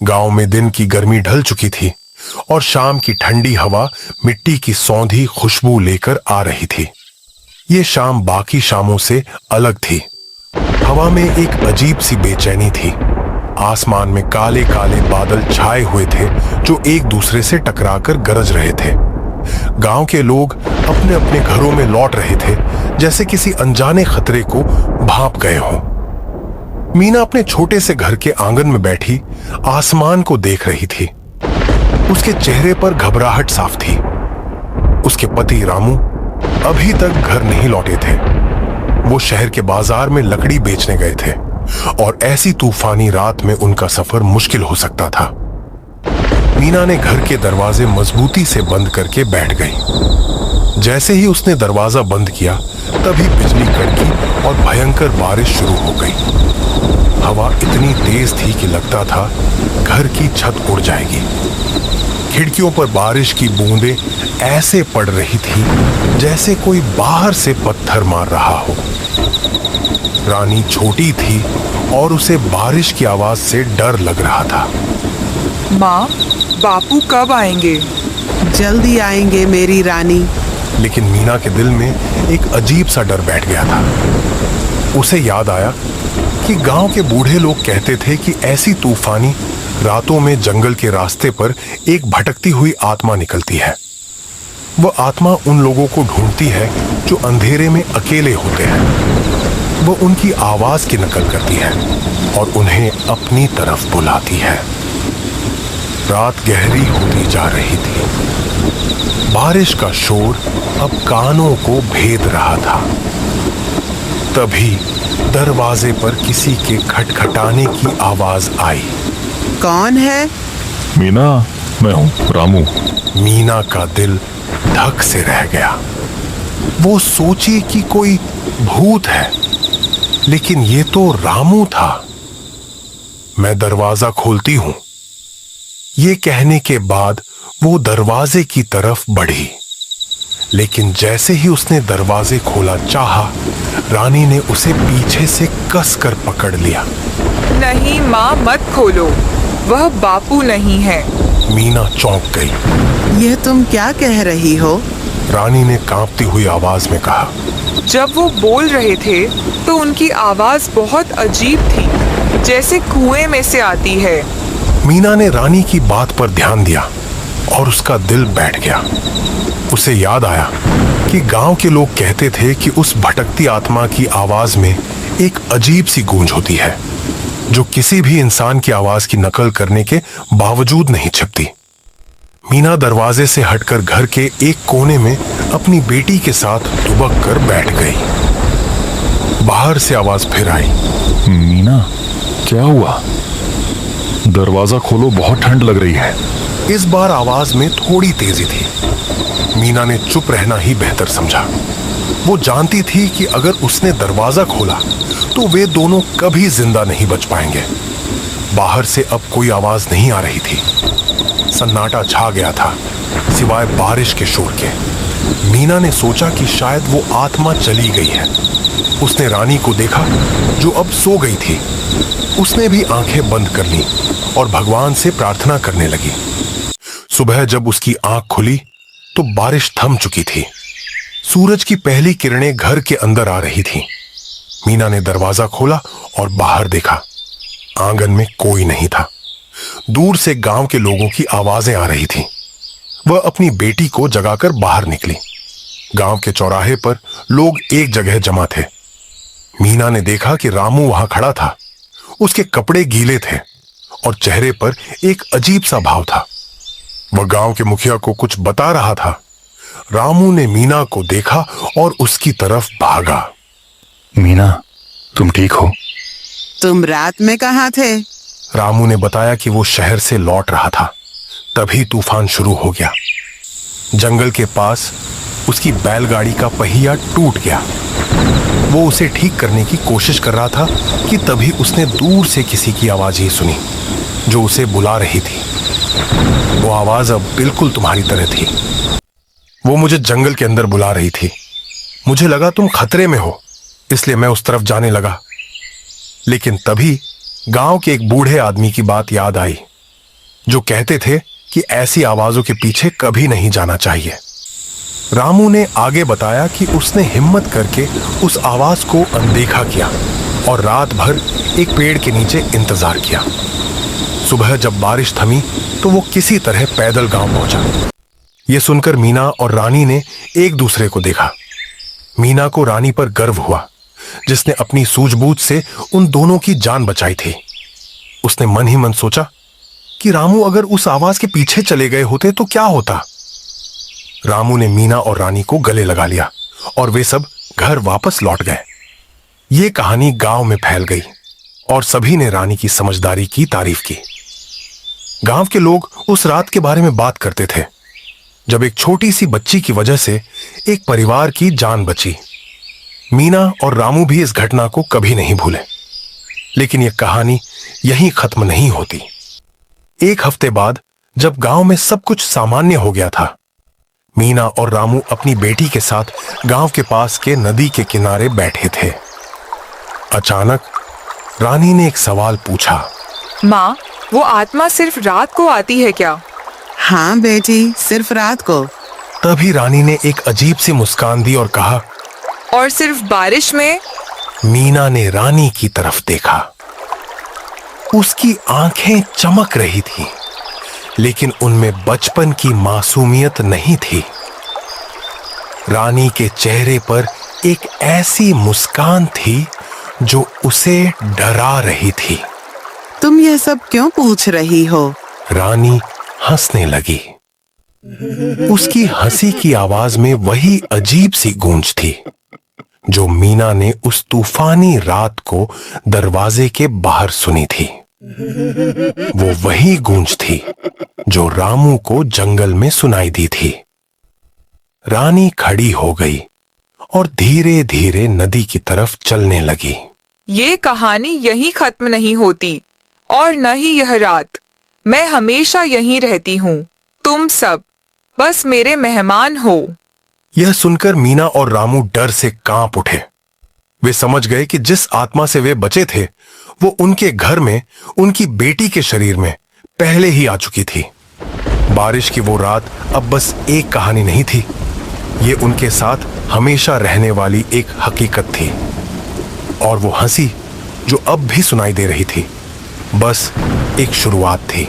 गांव में दिन की गर्मी ढल चुकी थी और शाम की ठंडी हवा मिट्टी की सौंधी खुशबू लेकर आ रही थी। ये शाम बाकी शामों से अलग थी। हवा में एक अजीब सी बेचैनी थी। आसमान में काले काले बादल छाए हुए थे जो एक दूसरे से टकराकर गरज रहे थे। गांव के लोग अपने अपने घरों में लौट रहे थे, जैसे किसी अनजाने खतरे को भांप गए हों। मीना अपने छोटे से घर के आंगन में बैठी आसमान को देख रही थी। उसके चेहरे पर घबराहट साफ थी। उसके पति रामू अभी तक घर नहीं लौटे थे। वो शहर के बाजार में लकड़ी बेचने गए थे और ऐसी तूफानी रात में उनका सफर मुश्किल हो सकता था। मीना ने घर के दरवाजे मजबूती से बंद करके बैठ गई। जैसे ही उसने दरवाजा बंद किया, तभी बिजली कड़की और भयंकर बारिश शुरू हो गई। हवा इतनी तेज थी कि लगता था घर की छत उड़ जाएगी। खिड़कियों पर बारिश की बूंदें ऐसे पड़ रही थी जैसे कोई बाहर से पत्थर मार रहा हो। रानी छोटी थी और उसे बारिश की आवाज से डर लग रहा था। माँ, बापू कब आएंगे? जल्दी आएंगे मेरी रानी। लेकिन मीना के दिल में एक अजीब सा डर बैठ गया था। उसे याद आया कि गांव के बूढ़े लोग कहते थे कि ऐसी तूफानी रातों में जंगल के रास्ते पर एक भटकती हुई आत्मा निकलती है। वह आत्मा उन लोगों को ढूंढती है जो अंधेरे में अकेले होते हैं। वह उनकी आवाज की नकल करती है और उन्हें अपनी तरफ बुलाती है। रात गहरी होती जा रही थी। बारिश का शोर अब कानों को भेद रहा था। तभी दरवाजे पर किसी के खटखटाने की आवाज आई। कौन है? मीना, मैं हूं, रामू। मीना का दिल धक से रह गया। वो सोची कि कोई भूत है, लेकिन ये तो रामू था। मैं दरवाजा खोलती हूं, ये कहने के बाद वो दरवाजे की तरफ बढ़ी। लेकिन जैसे ही उसने दरवाजे खोला चाहा, रानी ने उसे पीछे से कसकर पकड़ लिया। नहीं माँ, मत खोलो, वह बापू नहीं है। मीना चौंक गई। यह तुम क्या कह रही हो? रानी ने कांपती हुई आवाज में कहा। जब वो बोल रहे थे तो उनकी आवाज बहुत अजीब थी, जैसे कुएं में से आती है। मीना ने रानी की बात पर ध्यान दिया और उसका दिल बैठ गया। उसे याद आया कि गांव के लोग कहते थे कि उस भटकती आत्मा की आवाज में एक अजीब सी गूंज होती है जो किसी भी इंसान की आवाज की नकल करने के बावजूद नहीं छिपती। मीना दरवाजे से हटकर घर के एक कोने में अपनी बेटी के साथ दुबक कर बैठ गई। बाहर से आवाज फिर आई। मीना, क्या हुआ? दरवाजा खोलो, बहुत ठंड लग रही है। इस बार आवाज में थोड़ी तेजी थी। मीना ने चुप रहना ही बेहतर समझा। वो जानती थी कि अगर उसने दरवाजा खोला तो वे दोनों कभी जिंदा नहीं बच पाएंगे। बाहर से अब कोई आवाज नहीं आ रही थी। सन्नाटा छा गया था, सिवाय बारिश के शोर के। मीना ने सोचा कि शायद वो आत्मा चली गई है। उसने रानी को देखा जो अब सो गई थी। उसने भी आंखें बंद कर ली और भगवान से प्रार्थना करने लगी। सुबह जब उसकी आंख खुली तो बारिश थम चुकी थी। सूरज की पहली किरणें घर के अंदर आ रही थीं। मीना ने दरवाजा खोला और बाहर देखा। आंगन में कोई नहीं था। दूर से गांव के लोगों की आवाजें आ रही थीं। वह अपनी बेटी को जगाकर बाहर निकली। गांव के चौराहे पर लोग एक जगह जमा थे। मीना ने देखा कि रामू वहां खड़ा था। उसके कपड़े गीले थे और चेहरे पर एक अजीब सा भाव था। वह गांव के मुखिया को कुछ बता रहा था। रामू ने मीना को देखा और उसकी तरफ भागा। मीना, तुम ठीक हो? तुम रात में कहाँ थे? रामू ने बताया कि वो शहर से लौट रहा था। तभी तूफान शुरू हो गया। जंगल के पास उसकी बैलगाड़ी का पहिया टूट गया। वो उसे ठीक करने की कोशिश कर रहा था कि तभी उसने दूर से किसी की आवाज ही सुनी जो उसे बुला रही थी। वो आवाज अब बिल्कुल तुम्हारी तरह थी। वो मुझे जंगल के अंदर बुला रही थी। मुझे लगा तुम खतरे में हो, इसलिए मैं उस तरफ जाने लगा। लेकिन तभी गांव के एक बूढ़े आदमी की बात याद आई। जो कहते थे कि ऐसी आवाजों के पीछे कभी नहीं जाना चाहिए। रामू ने आगे बताया कि उसने हिम्मत करके उस आवाज को अनदेखा किया और रात भर एक पेड़ के नीचे इंतजार किया। सुबह जब बारिश थमी तो वो किसी तरह पैदल गांव पहुंचा। ये सुनकर मीना और रानी ने एक दूसरे को देखा। मीना को रानी पर गर्व हुआ, जिसने अपनी सूझबूझ से उन दोनों की जान बचाई थी। उसने मन ही मन सोचा कि रामू अगर उस आवाज के पीछे चले गए होते तो क्या होता। रामू ने मीना और रानी को गले लगा लिया और वे सब घर वापस लौट गए। ये कहानी गांव में फैल गई और सभी ने रानी की समझदारी की तारीफ की। गांव के लोग उस रात के बारे में बात करते थे जब एक छोटी सी बच्ची की वजह से एक परिवार की जान बची। मीना और रामू भी इस घटना को कभी नहीं भूले। लेकिन यह कहानी यहीं खत्म नहीं होती। एक हफ्ते बाद जब गांव में सब कुछ सामान्य हो गया था, मीना और रामू अपनी बेटी के साथ गांव के पास के नदी के किनारे बैठे थे। अचानक रानी ने एक सवाल पूछा। माँ, वो आत्मा सिर्फ रात को आती है क्या? हाँ बेटी, सिर्फ रात को। तभी रानी ने एक अजीब सी मुस्कान दी और कहा, और सिर्फ बारिश में? मीना ने रानी की तरफ देखा। उसकी आंखें चमक रही थीं, लेकिन उनमें बचपन की मासूमियत नहीं थी। रानी के चेहरे पर एक ऐसी मुस्कान थी जो उसे डरा रही थी। तुम यह सब क्यों पूछ रही हो? रानी हंसने लगी। उसकी हंसी की आवाज में वही अजीब सी गूंज थी जो मीना ने उस तूफानी रात को दरवाजे के बाहर सुनी थी। वो वही गूंज थी जो रामू को जंगल में सुनाई दी थी। रानी खड़ी हो गई और धीरे धीरे नदी की तरफ चलने लगी। ये कहानी यहीं खत्म नहीं होती और न ही यह रात। मैं हमेशा यहीं रहती हूँ। तुम सब बस मेरे मेहमान हो। यह सुनकर मीना और रामू डर से कांप उठे। वे समझ गए कि जिस आत्मा से वे बचे थे वो उनके घर में उनकी बेटी के शरीर में पहले ही आ चुकी थी। बारिश की वो रात अब बस एक कहानी नहीं थी, ये उनके साथ हमेशा रहने वाली एक हकीकत थी। और वो हंसी जो अब भी सुनाई दे रही थी बस एक शुरुआत थी।